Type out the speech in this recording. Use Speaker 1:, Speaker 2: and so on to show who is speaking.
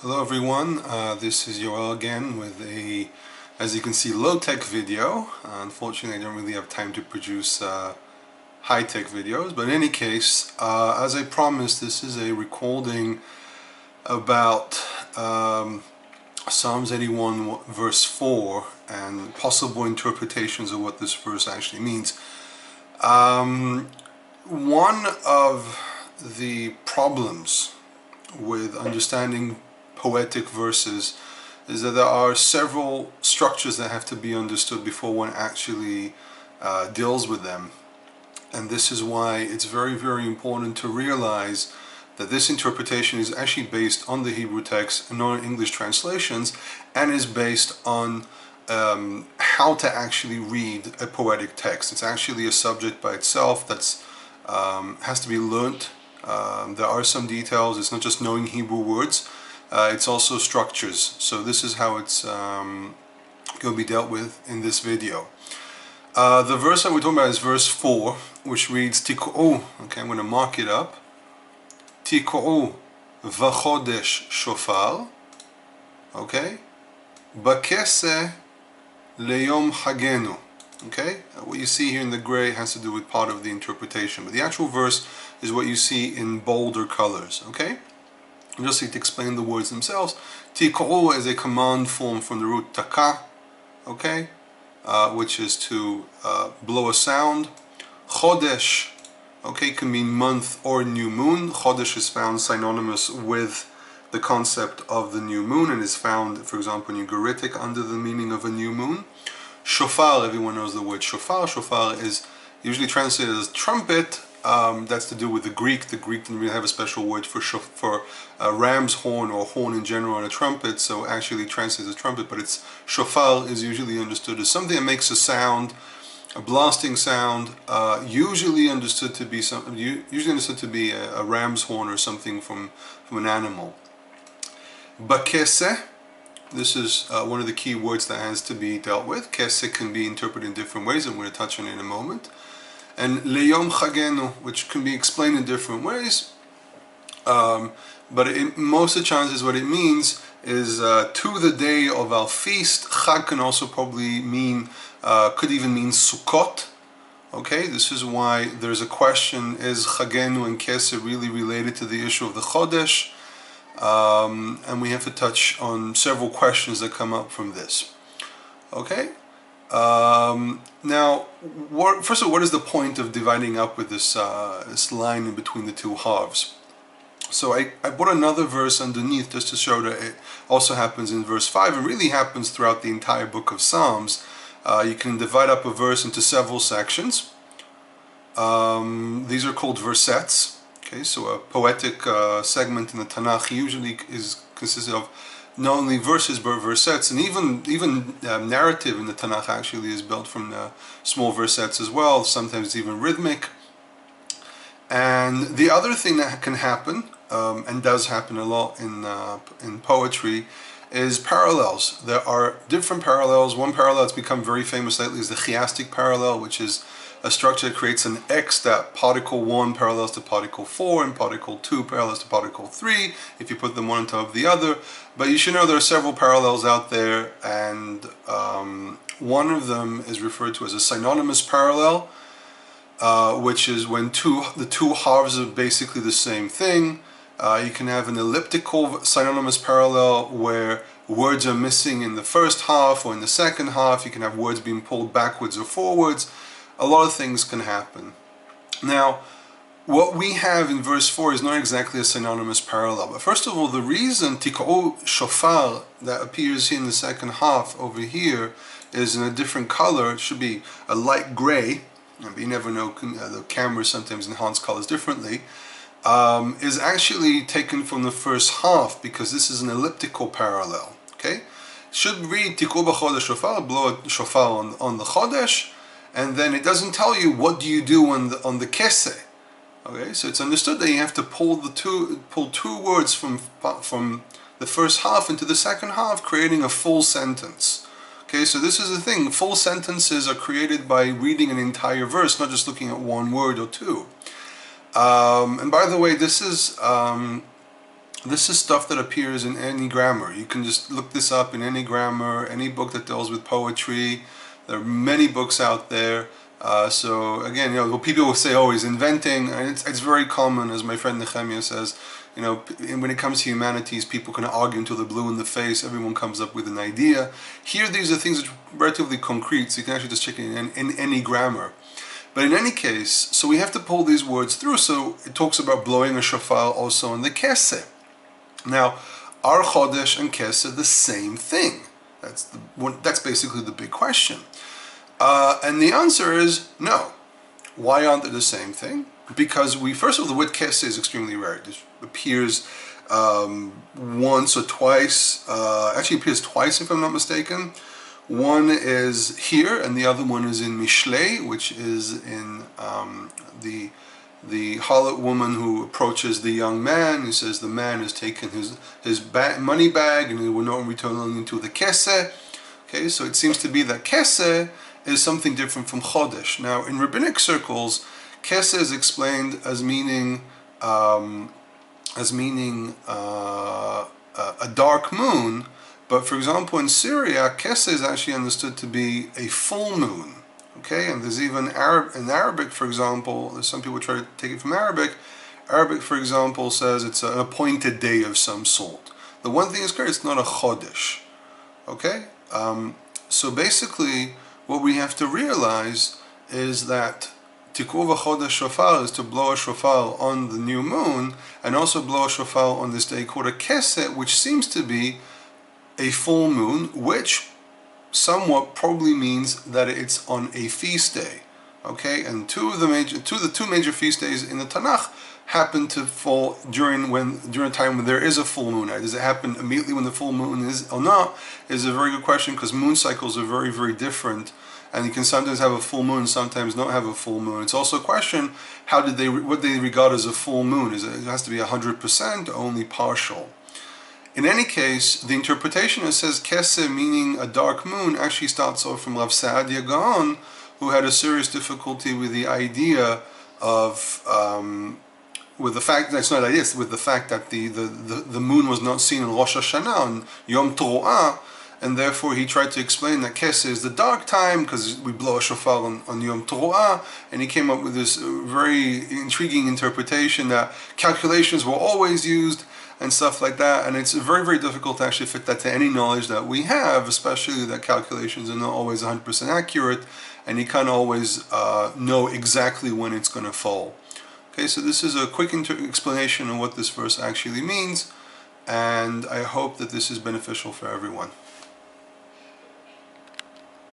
Speaker 1: Hello everyone, this is Yoel again with a, as you can see, low-tech video. Unfortunately I don't really have time to produce high-tech videos, but in any case, as I promised, this is a recording about Psalms 81 verse 4 and possible interpretations of what this verse actually means. One of the problems with understanding poetic verses is that there are several structures that have to be understood before one actually deals with them. And this is why it's very, very important to realize that this interpretation is actually based on the Hebrew text and not on English translations, and is based on how to actually read a poetic text. It's actually a subject by itself that's has to be learnt. There are some details. It's not just knowing Hebrew words, it's also structures. So this is how it's going to be dealt with in this video. The verse that we're talking about is verse 4, which reads Tik'u. Okay, I'm going to mark it up. Tik'u v'chodesh shofar. Okay, bakese leyom chagenu. Okay, what you see here in the gray has to do with part of the interpretation, but the actual verse is what you see in bolder colors. Okay, I'm just going to explain the words themselves. Tik'u is a command form from the root taka, okay, which is to blow a sound. Chodesh, okay, can mean month or new moon. Chodesh is found synonymous with the concept of the new moon and is found, for example, in Ugaritic under the meaning of a new moon. Shofar, everyone knows the word shofar. Shofar is usually translated as trumpet. That's to do with the Greek. The Greek didn't really have a special word for a ram's horn or horn in general and a trumpet, so actually translates as trumpet, but it's shofar is usually understood as something that makes a sound, a blasting sound, usually understood to be a ram's horn or something from an animal. Bakese, this is one of the key words that has to be dealt with. Kese can be interpreted in different ways, and we're going to touch on it in a moment. And leyom chagenu, which can be explained in different ways, but most of the chances what it means is to the day of our feast. Chag can also probably mean, could even mean Sukkot. Okay, this is why there's a question, is chagenu and kese really related to the issue of the Chodesh? And we have to touch on several questions that come up from this. Okay, now, first of all, what is the point of dividing up with this this line in between the two halves? So I put another verse underneath just to show that it also happens in verse 5. It really happens throughout the entire book of Psalms. You can divide up a verse into several sections. These are called versets. Okay, so a poetic segment in the Tanakh usually consists of not only verses but versets, and even narrative in the Tanakh actually is built from small versets as well. Sometimes even rhythmic. And the other thing that can happen, and does happen a lot in poetry, is parallels. There are different parallels. One parallel that's become very famous lately is the chiastic parallel, which is a structure that creates an X that particle 1 parallels to particle 4 and particle 2 parallels to particle 3 if you put them one on top of the other. But you should know there are several parallels out there, and one of them is referred to as a synonymous parallel, which is when the two halves are basically the same thing. You can have an elliptical synonymous parallel where words are missing in the first half or in the second half. You can have words being pulled backwards or forwards. A lot of things can happen. Now, what we have in verse 4 is not exactly a synonymous parallel. But first of all, the reason Tik'u shofar that appears here in the second half over here is in a different color. It should be a light gray, but you never know, the cameras sometimes enhance colors differently, is actually taken from the first half because this is an elliptical parallel. Okay, should read Tik'u b'chodesh shofar, blow a shofar on the Chodesh, and then it doesn't tell you what do you do on the kese. Okay, so it's understood that you have to pull two words from the first half into the second half, creating a full sentence. Okay, so this is the thing. Full sentences are created by reading an entire verse, not just looking at one word or two. And by the way, this is This is stuff that appears in any grammar. You can just look this up in any grammar, any book that deals with poetry. There are many books out there. So again, what people will say, oh, he's inventing, and it's very common, as my friend Nehemiah says, when it comes to humanities, people can argue until they're blue in the face. Everyone comes up with an idea. Here, these are things that are relatively concrete, so you can actually just check it in any grammar. But in any case, so we have to pull these words through. So it talks about blowing a shofar also in the keseh. Now, are chodesh and keseh the same thing? That's basically the big question. And the answer is no. Why aren't they the same thing? Because first of all, the word keseh is extremely rare. It appears once or twice. Actually, it appears twice, if I'm not mistaken. One is here, and the other one is in Mishlei, which is in the harlot woman who approaches the young man. He says the man has taken his money bag and he will not return into the keseh. Okay, so it seems to be that keseh is something different from chodesh. Now, in rabbinic circles, keseh is explained as meaning a dark moon. But for example, in Syria, keseh is actually understood to be a full moon. Okay, and there's even in Arabic, for example, some people try to take it from Arabic. Arabic, for example, says it's an appointed day of some sort. The one thing is clear, it's not a chodesh. Okay, so basically, what we have to realize is that Tikuv chodesh shofar is to blow a shofar on the new moon, and also blow a shofar on this day called a keseh, which seems to be a full moon, which somewhat probably means that it's on a feast day. Okay, and the two major feast days in the Tanakh happen to fall during a time when there is a full moon. Does it happen immediately when the full moon is or not? Is a very good question, because moon cycles are very, very different, and you can sometimes have a full moon, sometimes not have a full moon. It's also a question, what they regard as a full moon. It has to be 100% or only partial? In any case, the interpretation that says keseh meaning a dark moon actually starts off from Rav Saadia Gaon, who had a serious difficulty with the idea of, with the fact that the moon was not seen in Rosh Hashanah on Yom Teruah, and therefore he tried to explain that keseh is the dark time because we blow a shofar on Yom Teruah, and he came up with this very intriguing interpretation that calculations were always used and stuff like that, and it's very, very difficult to actually fit that to any knowledge that we have, especially that calculations are not always 100% accurate, and you can't always know exactly when it's going to fall. Okay, so this is a quick explanation of what this verse actually means, and I hope that this is beneficial for everyone.